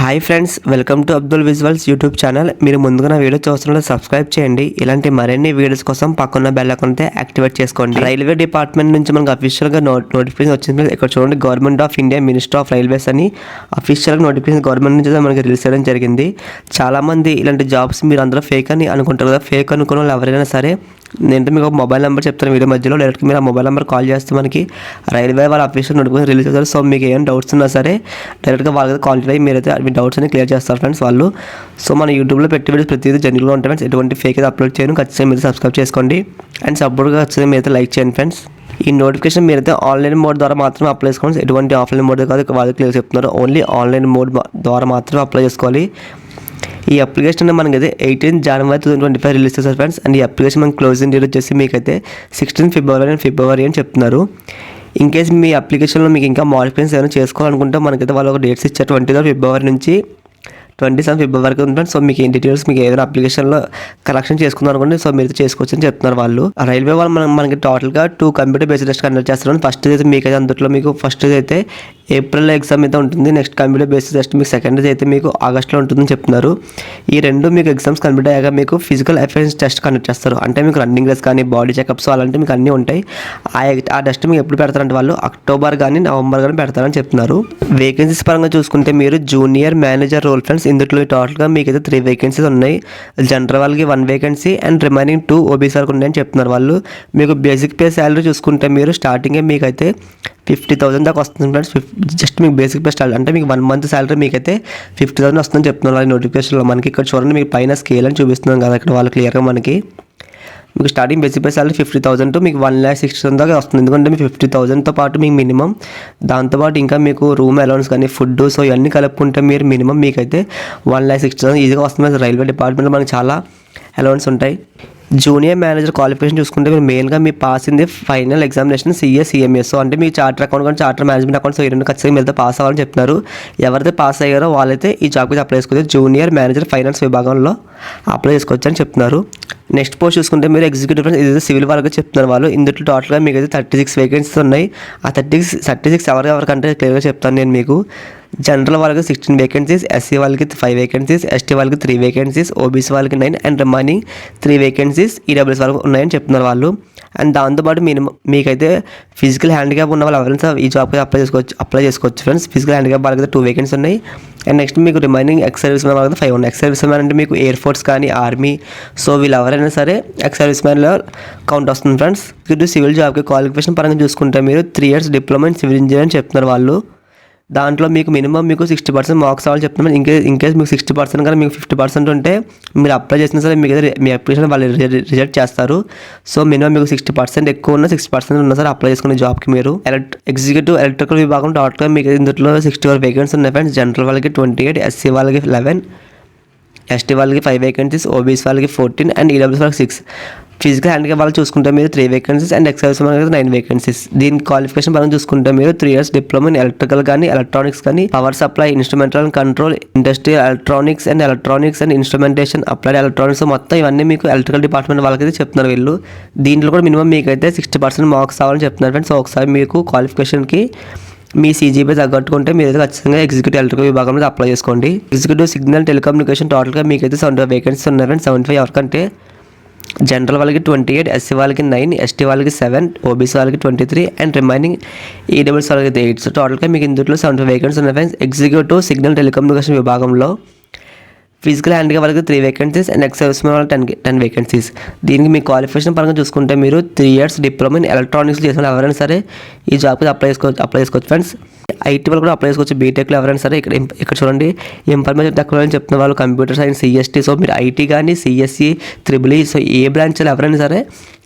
Hi friends, welcome to Abdul visuals YouTube channel. మీరు ముందుగా నా వీడియో చూస్తున్నట్టు సబ్స్క్రైబ్ చేయండి. ఇలాంటి మరిన్ని వీడియోస్ కోసం పక్కన బెల్ ఐకాన్ యాక్టివేట్ చేసుకోండి. రైల్వే డిపార్ట్మెంట్ నుంచి మనకు అఫీషియల్గా నోటిఫికేషన్ వచ్చింది. ఇక్కడ చూడండి, government of India minister of railways అని అఫీషియల్గా నోటిఫికేషన్ గవర్నమెంట్ నుంచి మనకి రిలీజ్ చేయడం జరిగింది. చాలామంది ఇలాంటి జాబ్స్ మీరు అందరూ ఫేక్ అని అనుకుంటారు కదా. ఫేక్ అనుకున్న వాళ్ళు ఎవరైనా సరే, నేను మీకు ఒక మొబైల్ నెంబర్ చెప్తాను వీడియో మధ్యలో. డైరెక్ట్గా మీరు ఆ మొబైల్ నెంబర్ కాల్ చేస్తే మనకి రైల్వే వాళ్ళ అఫీషియల్ నోటిఫికేషన్ రిలీజ్ చేస్తారు. సో మీకు ఏమైనా డౌట్స్ ఉన్నా సరే డైరెక్ట్గా వాళ్ళకి కాంటాక్ట్ అయ్యి మీరైతే మీ డౌట్స్ అని క్లియర్ చేస్తారు ఫ్రెండ్స్ వాళ్ళు. సో మన యూట్యూబ్లో పెట్టి వీడియోస్ ప్రతిదీ జెన్యూన్గా ఉంటాయి ఫ్రెండ్స్. ఎటువంటి ఫేక్ అయితే అప్లోడ్ చేయను. ఖచ్చితంగా మీరు సబ్స్క్రైబ్ చేసుకోండి అండ్ సపోర్ట్గా ఖచ్చితంగా మీరైతే లైక్ చేయండి ఫ్రెండ్స్. ఈ నోటిఫికేషన్ మీరైతే ఆన్లైన్ మోడ్ ద్వారా మాత్రమే అప్లై చేసుకోండి. ఎటువంటి ఆఫ్లైన్ మోడ్ కాదు, వాళ్ళు క్లియర్ చెప్తున్నారు. ఓన్లీ ఆన్లైన్ మోడ్ ద్వారా మాత్రమే అప్లై చేసుకోవాలి. ఈ అప్లికేషన్ మనకి అయితే 18 జనవరి 2025 రిలీజ్ చేస్తారు ఫ్రెండ్స్. అండ్ ఈ అప్లికేషన్ మనకి క్లోజింగ్ డేట్ వచ్చేసి మీకైతే 16 ఫిబ్రవరి అని చెప్తున్నారు. ఇన్ కేస్ మీ అప్లికేషన్లో మీకు ఇంకా మోడిఫికేషన్స్ ఏమైనా చేసుకోవాలనుకుంటే మనకైతే వాళ్ళు ఒక డేట్స్ ఇచ్చారు. 20 ఫిబ్రవరి నుంచి 27 ఫిబ్రవరి వరకు ఉంటుంది. సో మీకు ఏం డీటెయిల్స్ మీకు ఏదైనా అప్లికేషన్లో కలెక్షన్ చేసుకున్నారు అనుకోండి, సో మీరు చేసుకోవచ్చు అని చెప్తున్నారు వాళ్ళు. రైల్వే వాళ్ళు మనకి టోటల్గా 2 కంప్యూటర్ బేస్డ్ టెస్ట్ కండక్ట్ చేస్తారు. ఫస్ట్ అయితే మీకైతే అందులో మీకు ఫస్ట్ అయితే ఏప్రిల్లో ఎగ్జామ్ అయితే ఉంటుంది. నెక్స్ట్ కంప్యూటర్ బేస్డ్ టెస్ట్ మీకు సెకండ్ అయితే మీకు ఆగస్ట్లో ఉంటుందని చెప్తున్నారు. ఈ రెండు మీకు ఎగ్జామ్స్ కంప్లీట్ అయ్యాక మీకు ఫిజికల్ అఫియరెన్స్ టెస్ట్ కండక్ట్ చేస్తారు. అంటే మీకు రన్నింగ్ రేస్ కానీ బాడీ చెకప్స్ అలాంటి మీకు అన్నీ ఉంటాయి. ఆ టెస్ట్ మీకు ఎప్పుడు పెడతారంటే వాళ్ళు అక్టోబర్ కానీ నవంబర్ కానీ పెడతారని చెప్తున్నారు. వేకెన్సీస్ పరంగా చూసుకుంటే మీరు జూనియర్ మేనేజర్ రోల్ ఫ్రెండ్స్. ఇందులో టోటల్గా మీకు అయితే 3 వేకెన్సీస్ ఉన్నాయి. జనరల్ వాళ్ళకి 1 వేకెన్సీ అండ్ రిమైనింగ్ 2 ఓబీసీ వాళ్ళకి ఉన్నాయని చెప్తున్నారు వాళ్ళు. మీకు బేసిక్ పే శాలరీ చూసుకుంటే మీరు స్టార్టింగే మీకైతే 50,000 దాకా వస్తుంది ఫ్రెండ్స్. జస్ట్ మీకు బేసిక్ పే స్టార్ట్ అంటే మీకు 1 మంత్ శాలరీ మీకైతే 50,000 వస్తుందని చెప్తున్నారు వాళ్ళ నోటిఫికేషన్లో. మనకి ఇక్కడ చూడండి, మీకు పైన స్కేల్ అని చూపిస్తున్నాం కదా ఇక్కడ వాళ్ళు క్లియర్గా మనకి. మీకు starting basic pay salary 50,000 to మీకు 1,60,000 దాకా వస్తుంది. ఎందుకంటే మీకు 50,000తో పాటు మీకు మినిమం దాంతోపాటు ఇంకా మీకు రూమ్ అలౌన్స్ కానీ ఫుడ్, సో ఇవన్నీ కలుపుకుంటే మీరు మినిమం మీకైతే 1,60,000 ఈజీగా వస్తుంది. రైల్వే డిపార్ట్మెంట్లో మనకి చాలా అలౌన్స్ ఉంటాయి. జూనియర్ మేనేజర్ క్వాలిఫికేషన్ చూసుకుంటే మీరు మెయిన్గా మీ pass in the final examination CS. So అంటే మీ చార్టర్ అకౌంట్ కానీ చార్టర్ మేనేజ్మెంట్ అకౌంట్, సో ఈ రెండు ఖచ్చితంగా మీరైతే పాస్ అవ్వాలని చెప్తున్నారు. ఎవరైతే పాస్ అయ్యారో వాళ్ళైతే ఈ జాబ్కి అప్లై చేసుకోవచ్చు. జూనియర్ మేనేజర్ ఫైనాన్స్ విభాగంలో అప్లై చేసుకోవచ్చు అని చెప్తున్నారు. నెక్స్ట్ పోస్ట్ చూసుకుంటే మీరు ఎగ్జిక్యూటివ్ ఇది సివిల్ వాళ్ళకి చెప్తున్నారు వాళ్ళు. ఇందులో టోటల్గా మీకు అయితే 36 వేకెన్సీస్ ఉన్నాయి. ఆ 36 ఎవరికంటే క్లియర్గా చెప్తాను నేను మీకు. జనరల్ వాళ్ళకి 16 వేకెన్సీస్, ఎస్సీ వాళ్ళకి 5 వేకెన్సీస్, ఎస్టీ వాళ్ళకి 3 వేకెన్సీస్, ఓబీసీ వాళ్ళకి 9 అండ్ రిమైనింగ్ 3 వేకెన్సీస్ ఈడబ్ల్యూఎస్ వాళ్ళకి ఉన్నాయని చెప్తున్నారు వాళ్ళు. అండ్ దాంతోపాటు మీకైతే ఫిజికల్ హ్యాండిక్యాప్ ఉన్న వాళ్ళు ఎవరైనా ఈ జాబ్కి అప్లై చేసుకోవచ్చు ఫ్రెండ్స్. ఫిజికల్ హ్యాండిక్యాప్ వాళ్ళకి 2 వేకెన్సీ ఉన్నాయి. అండ్ నెక్స్ట్ మీకు రిమైనింగ్ ఎక్స్ సర్వీస్ మ్యాన్ వాళ్ళకి 5 ఉన్నాయి. ఎక్స్ సర్వీస్ మ్యాన్ అంటే మీకు ఎయిర్ ఫోర్స్ కానీ ఆర్మీ, సో వీళ్ళు ఎవరైనా సరే ఎక్స్ సర్వీస్ మ్యాన్లో కౌంట్ వస్తుంది ఫ్రెండ్స్. ఇది సివిల్ జాబ్కి క్వాలిఫికేషన్ పరంగా చూసుకుంటే మీరు 3 years diploma in civil engineer అని చెప్తున్నారు వాళ్ళు. దాంట్లో మీకు మినిమం మీకు 60% మార్క్స్ అవ్వాలి చెప్తున్నారు. ఇన్కేస్ మీకు 60% కానీ మీకు 50% ఉంటే మీరు అప్లై చేసినా సరే మీకు మీ అప్లికేషన్ వాళ్ళు రిజెక్ట్ చేస్తారు. సో మినిమం మీకు 60% ఎక్కువ ఉన్న 60% ఉన్నా సరే అప్లై చేసుకునే జాబ్కి మీరు. ఎగ్జిక్యూటివ్ ఎలక్ట్రికల్ విభాగం టోటల్గా మీకు ఇందులో 64 వేకెన్సీ ఉన్నాయి ఫ్రెండ్స్. జనరల్ వాళ్ళకి 28, ఎస్సీ వాళ్ళకి 11, ఎస్టీ వాళ్ళకి 5 వేకెన్సీస్, ఓబీసీ వాళ్ళకి 14 అండ్ ఈడబ్ల్యూఎస్ వాళ్ళకి 6. ఫిజికల్ హ్యాండిక్యాప్ వాళ్ళు చూసుకుంటే మీరు 3 vacancies and ex service man 9 vacancies. దీని క్వాలిఫికేషన్ పరంగా చూసుకుంటే మీరు 3 years డిప్లొమా ఇన్ ఎలక్ట్రికల్ కానీ ఎలక్ట్రానిక్స్ కానీ power supply, instrumental and control, industrial electronics and instrumentation, applied electronics, మొత్తం ఇవన్నీ మీకు ఎలక్ట్రికల్ డిపార్ట్మెంట్ వాళ్ళకైతే చెప్తున్నారు వీళ్ళు. దీంట్లో కూడా మినిమం మీకైతే 60% మార్క్స్ అవ్వాలని చెప్తున్నారు ఫ్రెండ్స్. సో ఒకసారి మీకు క్వాలిఫికేషన్కి మీ సీజీపీ తగ్గట్టుకుంటే మీరు అయితే ఖచ్చితంగా ఎగ్జిక్యూటివ్ ఎలక్ట్రికల్ విభాగంలో అప్లై చేసుకోండి. ఎగ్జిక్యూటివ్ సిగ్నల్ టెలికమ్యూనికేషన్ టోటల్గా మీకైతే 75 వేకెన్సీస్ ఉన్నాయి ఫ్రెండ్స్. 75 ఎవరికంటే జనరల్ వాళ్ళకి 28, ఎస్సీ వాళ్ళకి 9, ఎస్టీ వాళ్ళకి 7, ఓబీసీ వాళ్ళకి 23 అండ్ రిమైనింగ్ ఈడబ్ల్యూఎస్ వాళ్ళకి 8. సో టోటల్గా మీకు ఇందులో 75 వేకెన్సీస్ ఉన్నాయి ఫ్రెండ్స్. ఎగ్జిక్యూటివ్ సిగ్నల్ టెలికమ్యూనికేషన్ విభాగంలో ఫిజికల్ హ్యాండిక్యాప్ వాళ్ళకి 3 vacancies and ex service man వాళ్ళకి 10 వేకెన్సీస్. దీనికి మీ క్వాలిఫికేషన్ పరంగా చూసుకుంటే మీరు 3 years డిప్లొమా ఇన్ ఎలక్ట్రానిక్స్ చేసిన ఎవరైనా సరే ఈ జాబ్కి అప్లై చేసుకోవచ్చు ఫ్రెండ్స్. ఐటీ వాళ్ళు కూడా అప్లై చేసుకోవచ్చు. బీటెక్లో ఎవరైనా సరే ఇక్కడ చూడండి, ఇన్ఫర్మేషన్ టెక్నాలజీ చెప్తున్న వాళ్ళు కంప్యూటర్ సైన్స్, సిఎస్టీ. సో మీరు ఐటీ కానీ సిఎస్సి, ట్రిపుల్ సో ఏ బ్రాంచ్లో ఎవరైనా సరే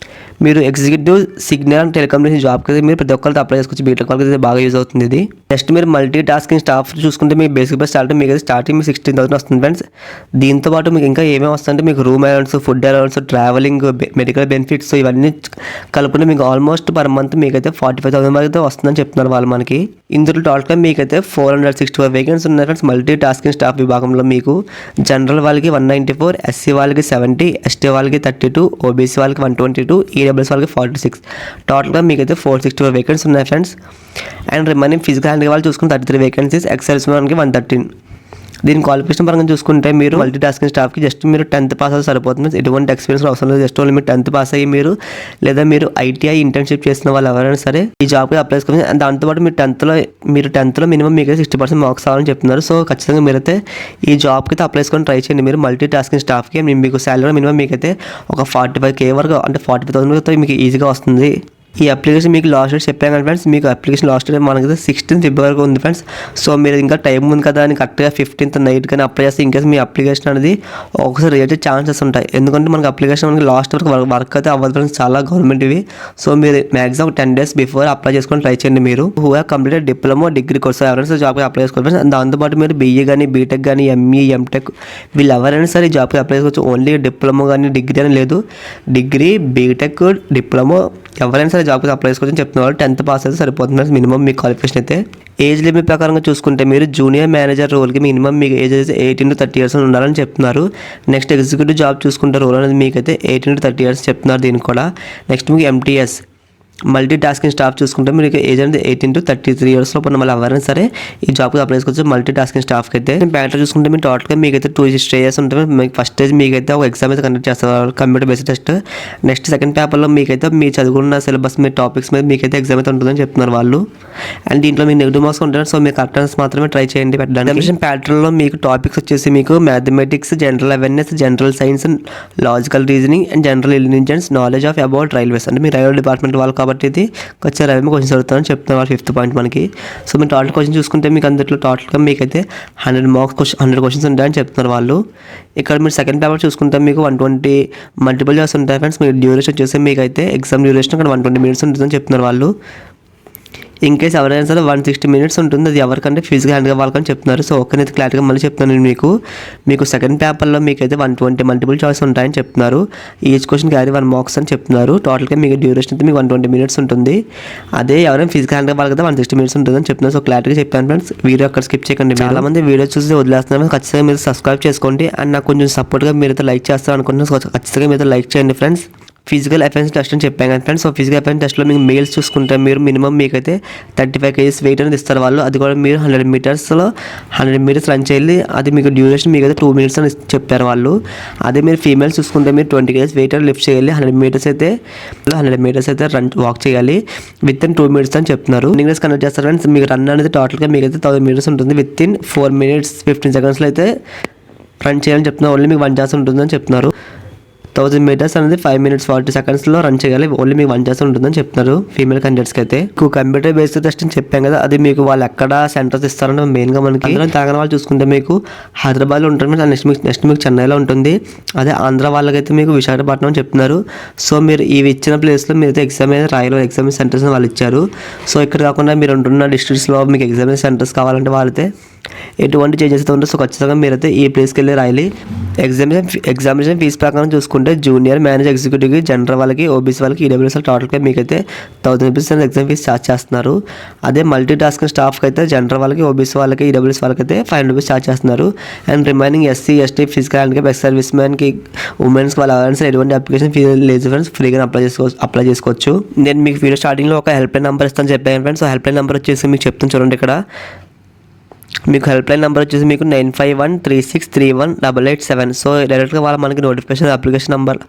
మీరు ఎగ్జిక్యూటివ్ సిగ్నల్ అండ్ టెలికమ్యూనికేషన్ జాబ్కి అయితే మీరు ప్రతి ఒక్కరితో అప్లై చేసుకోవచ్చు. బీటెక్ వాళ్ళకి అయితే బాగా యూజ్ అవుతుంది ఇది. నెక్స్ట్ మీరు మల్టీ టాస్కింగ్ స్టాఫ్ చూసుకుంటే మీ బేసిక్ బై స్టార్టింగ్ మీకు అయితే స్టార్టింగ్ మీకు 16,000 వస్తుంది ఫ్రెండ్స్. దీంతో పాటు మీకు ఇంకా ఏమేమి వస్తుందంటే మీకు room allowance, food allowance, travelling, medical benefits ఇవన్నీ కలుపుకుంటే మీకు ఆల్మోస్ట్ పర్ మంత్ మీకైతే 45,000 వరకు అయితే వస్తుందని చెప్తున్నారు వాళ్ళు మనకి. ఇందులో టోటల్గా మీకైతే 464 వేకెన్సీ ఉన్నాయి ఫ్రెండ్స్. మల్టీ టాస్కింగ్ స్టాఫ్ విభాగంలో మీకు జనరల్ వాళ్ళకి 194, ఎస్సీ వాళ్ళకి 70, ఎస్టీ వాళ్ళకి 32, ఓబీసీ వాళ్ళకి 122, ఈడబ్ల్యూఎస్ వాళ్ళకి 46. టోటల్గా మీకైతే 464 వేకెన్సీ ఉన్నాయి friends. And remaining physical handicap వాళ్ళు చూసుకుని 33 వేకెన్సీస్, ఎక్స్ సర్వీస్ మ్యాన్కి 113. దీని క్వాలిఫికేషన్ పరంగా చూసుకుంటే మీరు మల్టీ టాస్కింగ్ స్టాఫ్కి జస్ట్ మీరు 10th పాస్ అయితే సరిపోతుంది. ఎటువంటి ఎక్స్పీరియన్స్ అవసరం లేదు. జస్ట్ ఓన్లీ మీరు 10th పాస్ అయ్యి మీరు లేదా మీరు ఐటీఐ ఇంటర్న్షిప్ చేసిన వాళ్ళు ఎవరైనా సరే ఈ జాబ్కి అప్లై చేసుకోవాలి. దాంతోపాటు మీరు 10th మినిమం మీకు 60% మార్క్స్ అవ్వాలని చెప్తున్నారు. సో ఖచ్చితంగా మీరైతే ఈ జాబ్కి అయితే అప్లై చేసుకొని ట్రై చేయండి. మీరు మల్టీ టాస్కింగ్ స్టాఫ్కి మీకు శాలరీ మినిమం మీకైతే ఒక 45K వరకు అంటే 45,000 మీకు ఈజీగా వస్తుంది. ఈ అప్లికేషన్ మీకు లాస్ట్ డేట్ చెప్పాను కదా ఫ్రెండ్స్, మీకు అప్లికేషన్ లాస్ట్ డేట్ మనకి 16th ఫిబ్రవరి ఉంది ఫ్రెండ్స్. సో మీరు ఇంకా టైం ఉంది కదా అని కరెక్ట్గా 15th నైట్ కానీ అప్లై చేస్తే ఇంకేస్ మీ అప్లికేషన్ అనేది ఒకసారి రిజెక్ట్ ఛాన్సెస్ ఉంటాయి. ఎందుకంటే మనకి అప్లికేషన్ మనకి లాస్ట్ వరకు వర్క్ అయితే అవ్వదు ఫ్రెండ్స్, చాలా గవర్నమెంట్ ఇవి. సో మీరు మ్యాక్సిమం 10 days బిఫోర్ అప్లై చేసుకొని ట్రై చేయండి. మీరు who have completed diploma degree course ఎవరైనా జాబ్కి అప్లై చేసుకోవాలి ఫ్రెండ్స్. దాంతోపాటు మీరు BE కానీ బీటెక్ కానీ ME MTech వీళ్ళు ఎవరైనా సరే ఈ జాబ్కి అప్లై చేసుకోవచ్చు. ఓన్లీ డిప్లొమా కానీ డిగ్రీ అని లేదు, డిగ్రీ బీటెక్ డిప్లొమా ఎవరైనా సరే జాబ్కి అప్లై చేసుకోవచ్చని చెప్తున్నారు. 10th పాస్ అయితే సరిపోతుంది మినిమం మీ క్వాలిఫికేషన్ అయితే. ఏజ్ లిమిట్ ప్రకారంగా చూసుకుంటే మీరు జూనియర్ మేనేజర్ రోల్కి మినిమం మీకు ఏజ్ అయితే 18 to 30 years ఉండాలని చెప్తున్నారు. నెక్స్ట్ ఎగ్జిక్యూటివ్ జాబ్ చూసుకుంటే రోల్ అనేది మీకైతే 18 to 30 years చెప్తున్నారు దీనికి కూడా. నెక్స్ట్ మీకు MTS మల్టీ టాస్కింగ్ స్టాఫ్ చూసుకుంటే మీకు ఏజ్ అనేది 18 to 33 years లోపల మళ్ళీ ఎవరైనా సరే ఈ జాబ్కి అప్లై చేసుకోవచ్చు మల్టీ టాస్కింగ్ స్టాఫ్కి అయితే. బ్యాటర్ చూసుకుంటే మీరు టోటల్గా మీకైతే 2 స్టేజెస్ ఉంటుంది. మీకు ఫస్ట్ స్టేజ్ మీకైతే ఒక ఎగ్జామ్ అయితే కండక్ట్ చేస్తారు, computer based test. Next second పేపర్లో మీకైతే మీ చదువుకున్న సిలబస్ మీ టాపిక్స్ మీద మీకైతే ఎగ్జామ్ అయితే ఉంటుందని చెప్తున్నారు వాళ్ళు. అండ్ దీంట్లో మీకు నెగిటివ్ మార్క్స్ ఉంటాయి, సో మీరు కరెక్టెన్స్ మాత్రమే ట్రై చేయండి పెట్టడానికి. ఎగ్జామినేషన్ ప్యాటర్న్లో మీకు టాపిక్స్ వచ్చేసి మీకు mathematics, general awareness, general science, logical reasoning and general intelligence, knowledge of about railways. అంటే మీ రైల్వే డిపార్ట్మెంట్ వాళ్ళు కాబట్టి ఇది వచ్చే రైల్వే క్వశ్చన్స్ అడుగుతారని చెప్తున్నారు వాళ్ళు 5th పాయింట్ మనకి. సో మీరు టోటల్ క్వశ్చన్ చూసుకుంటే మీకు అందులో టోటల్గా మీకైతే 100 క్వశ్చన్స్ ఉంటాయని చెప్తున్నారు వాళ్ళు. ఇక్కడ మీరు సెకండ్ పేపర్ చూసుకుంటే మీకు 120 మల్టిపుల్ చాయిస్ ఉంటాయి ఫ్రెండ్స్. మీరు డ్యూరేషన్ వచ్చేసి మీకైతే ఎగ్జామ్ డ్యూరేషన్ అక్కడ 120 minutes ఉంటుందని చెప్తున్నారు వాళ్ళు. ఇన్ కేస్ ఎవరైనా సరే 160 minutes ఉంటుంది, అది ఎవరికంటే ఫిజికల్ హ్యాండ్గా వాళ్ళకని చెప్తున్నారు. సో ఒకనైతే క్లారిటీగా మళ్ళీ చెప్తున్నాను నేను మీకు సెకండ్ పేపర్లో మీకైతే 120 మల్టిపుల్ చాయిస్ ఉంటాయని చెప్తున్నారు. ఈచ్ క్వశ్చన్ క్యారీ 1 marks అని చెప్తున్నారు. టోటల్గా మీకు డ్యూరేషన్ అయితే మీకు 120 minutes ఉంటుంది. అదే ఎవరైనా ఫిజికల్ హ్యాండ్గా వాళ్ళకైతే 160 minutes ఉంటుందని చెప్తున్నారు. సో క్లారిటీగా చెప్పాను ఫ్రెండ్స్, వీడియో అక్కడ స్కిప్ చేయకండి. చాలా మంది వీడియో చూసి వదిలేస్తున్నారు, ఖచ్చితంగా మీరు సబ్స్క్రైబ్ చేసుకోండి. అండ్ నాకు కొంచెం సపోర్ట్గా మీరైతే లైక్ చేస్తారు అనుకుంటున్నాను. ఖచ్చితంగా మీరైతే లైక్ చేయండి ఫ్రెండ్స్. ఫిజికల్ అఫెన్స్ టెస్ట్ అని చెప్పాను కదా ఫ్రెండ్స్. సో ఫిజికల్ అఫెన్స్ టెస్ట్లో మీకు మేల్స్ చూసుకుంటే మీరు మినిమం మీకైతే 35 kgs వెయిట్ అనేది ఇస్తారు వాళ్ళు. అది కూడా మీరు 100 meters రన్ చేయాలి. అది మీకు డ్యూరేషన్ మీకైతే 2 minutes అని చెప్పారు వాళ్ళు. అదే మీరు ఫీమేల్స్ చూసుకుంటే మీరు 20 kgs వెయిట్ లిఫ్ట్ చేయాలి. 100 meters అయితే వాక్ చేయాలి విత్ ఇన్ 2 minutes అని చెప్తున్నారు. ఇంగ్లీష్ కనెక్ట్ చేస్తారు ఫ్రెండ్స్. మీకు రన్ అనేది టోటల్గా మీకైతే 1000 meters ఉంటుంది. విత్ ఇన్ 4 minutes 15 secondsలో అయితే రన్ చేయాలని చెప్తున్నారు. ఓన్లీ మీకు 1 chance ఉంటుందని చెప్తున్నారు. 1000 meters అనేది 5 minutes 40 secondsలో రన్ చేయాలి. ఓన్లీ మీకు 1 chance ఉంటుందని చెప్తున్నారు ఫీమేల్ క్యాండిడేట్స్కి అయితే. కంప్యూటర్ బేస్డ్ టెస్ట్ అని చెప్పాం కదా, అది మీకు వాళ్ళు ఎక్కడ సెంటర్స్ ఇస్తారని మెయిన్గా మనకి తెలంగాణ వాళ్ళు చూసుకుంటే మీకు హైదరాబాద్లో ఉంటుంది. నెక్స్ట్ మీకు చెన్నైలో ఉంటుంది. అదే ఆంధ్ర వాళ్ళకైతే మీకు విశాఖపట్నం అని చెప్తున్నారు. సో మీరు ఇవి ఇచ్చిన ప్లేస్లో మీరైతే ఎగ్జామ్ అయితే రాయలో ఎగ్జామ్ సెంటర్స్ వాళ్ళు ఇచ్చారు. సో ఇక్కడ కాకుండా మీరు ఉంటున్న డిస్ట్రిక్ట్స్లో మీకు ఎగ్జామ్ సెంటర్స్ కావాలంటే వాళ్ళైతే ఎటువంటి చేంజెస్ అయితే ఉంటే సో ఖచ్చితంగా మీరైతే ఈ ప్లేస్కి వెళ్ళి రాయాలి. ఎగ్జామినేషన్ ఫీజు ప్రకారం చూసుకుంటే జూనియర్ మేనేజర్ ఎగ్జిక్యూటివ్కి, జనరల్ వాళ్ళకి, ఓబీసీ వాళ్ళకి, ఈడబ్ల్యూఎస్ టోటల్గా మీకైతే 1000 rupees ఎగ్జామ్ ఫీజు ఛార్జ్ చేస్తున్నారు. అదే మల్టీ టాస్కింగ్ స్టాఫ్కి అయితే జనరల్ వాళ్ళకి, ఓబీసీ వాళ్ళకి, ఈడబ్ల్యూఎస్ వాళ్ళకి అయితే 500 rupees ఛార్జ్ చేస్తున్నారు. And remaining SC ST physical handicap ex service మ్యాన్కి, ఉమెన్స్కి వాళ్ళ ఎవరైనా ఎటువంటి అప్లికేషన్ ఫీజు లేదు ఫ్రెండ్స్, ఫ్రీగా అప్లై చేసుకోవచ్చు. నేను మీకు వీడియో స్టార్టింగ్లో ఒక హెల్ప్ లైన్ నెంబర్ ఇస్తాను చెప్పాను friends. So help line number వచ్చేసి మీకు చెప్తాను చూడండి. ఇక్కడ మీకు హెల్ప్ లైన్ నెంబర్ వచ్చేసి మీకు 9513631887. సో డైరెక్ట్గా వాళ్ళు మనకి notification application number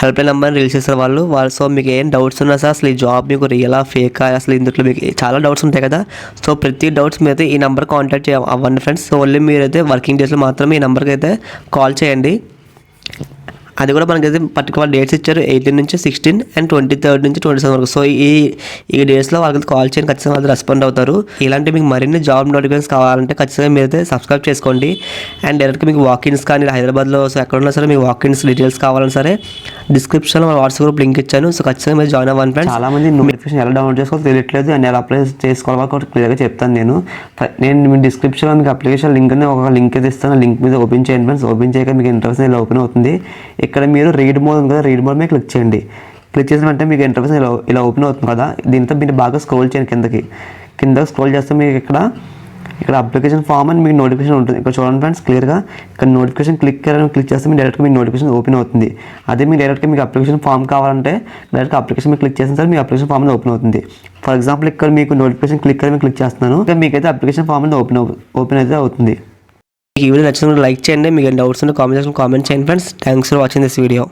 help line నెంబర్ని రిలీజ్ చేస్తారు వాళ్ళు. సో మీకు ఏం డౌట్స్ ఉన్నా సార్, అసలు ఈ జాబ్ మీకు రియలా ఫేకా, అసలు ఇందులో మీకు చాలా డౌట్స్ ఉంటాయి కదా. సో ప్రతి డౌట్స్ మీరైతే ఈ నెంబర్ కాంటాక్ట్ అవ్వండి ఫ్రెండ్స్. సో ఓన్లీ మీరైతే వర్కింగ్ డేస్లో మాత్రమే ఈ నెంబర్కి అయితే కాల్ చేయండి. అది కూడా మనకైతే పర్టికులర్ డేట్స్ ఇచ్చారు, 18 నుంచి 16 అండ్ 23rd నుంచి 27 వరకు. సో ఈ డేట్స్లో వాళ్ళకి కాల్ చేయండి, ఖచ్చితంగా వాళ్ళు రెస్పాండ్ అవుతారు. ఇలాంటి మీకు మరిన్ని జాబ్ నోటిఫికేషన్స్ కావాలంటే ఖచ్చితంగా మీరైతే సబ్స్క్రైబ్ చేసుకోండి. అండ్ డైరెక్ట్గా మీకు వాకిన్స్ కానీ హైదరాబాద్లో సో ఎక్కడున్నా సరే మీకు వాకిన్స్ డీటెయిల్స్ కావాలన్నా సరే డిస్క్రిప్షన్లో మన వాట్సాప్ గ్రూప్ లింక్ ఇచ్చాను. సో ఖచ్చితంగా మీరు జాయిన్ అవ్వండి ఫ్రెండ్స్. చాలా మంది నోటిఫికేషన్ ఎలా డౌన్లోడ్ చేసుకోవాలో తెలియట్లేదు అండ్ ఎలా అప్లై చేసుకోవాలో కూడా క్లియర్గా చెప్తాను నేను మీ డిస్క్రిప్షన్లో మీకు అప్లికేషన్ లింక్ అని ఒక లింక్ అయితే ఇస్తాను. లింక్ మీద ఓపెన్ చేయండి ఫ్రెండ్స్. ఓపెన్ చేయక మీకు ఇంటర్వ్యూస్ ఇలా ఓపెన్ అవుతుంది. ఇక్కడ మీరు రీడ్ మోడ్ ఉంది కదా, రీడ్ మోడ్ మీద క్లిక్ చేయండి. క్లిక్ చేసిన వెంటనే మీకు ఇంటర్వ్యూస్ ఇలా ఓపెన్ అవుతుంది కదా. దీంతో మీరు బాగా స్క్రోల్ చేయండి కింద స్క్రోల్ చేస్తే మీకు ఇక్కడ అప్లికేషన్ ఫామ్ అని మీకు నోటిఫికేషన్ ఉంటుంది. ఇక్కడ చూడండి ఫ్రెండ్స్ క్లియర్గా. ఇక్కడ నోటిఫికేషన్ క్లిక్ చేస్తే మీకు డైరెక్ట్గా మీకు నోటిఫికేషన్ ఓపెన్ అవుతుంది. అదే మీకు డైరెక్ట్గా మీకు అప్లికేషన్ ఫామ్ కావాలంటే డైరెక్ట్గా అప్లికేషన్ మీద క్లిక్ చేసిన సరే మీ అప్లికేషన్ ఫామ్ అనేది ఓపెన్ అవుతుంది. ఫర్ ఎగ్జాంపుల్ ఇక్కడ మీకు నోటిఫికేషన్ క్లిక్ చేస్తున్నాను, మీకైతే అప్లికేషన్ ఫామ్ అనేది ఓపెన్ అయితే అవుతుంది. మీకు ఈ వీడియో నచ్చినప్పుడు లైక్ చేయండి. మీకు డౌట్స్ ఉంటే కామెంట్ సెక్షన్ కామెంట్ చేయండి friends. Thanks for watching this video.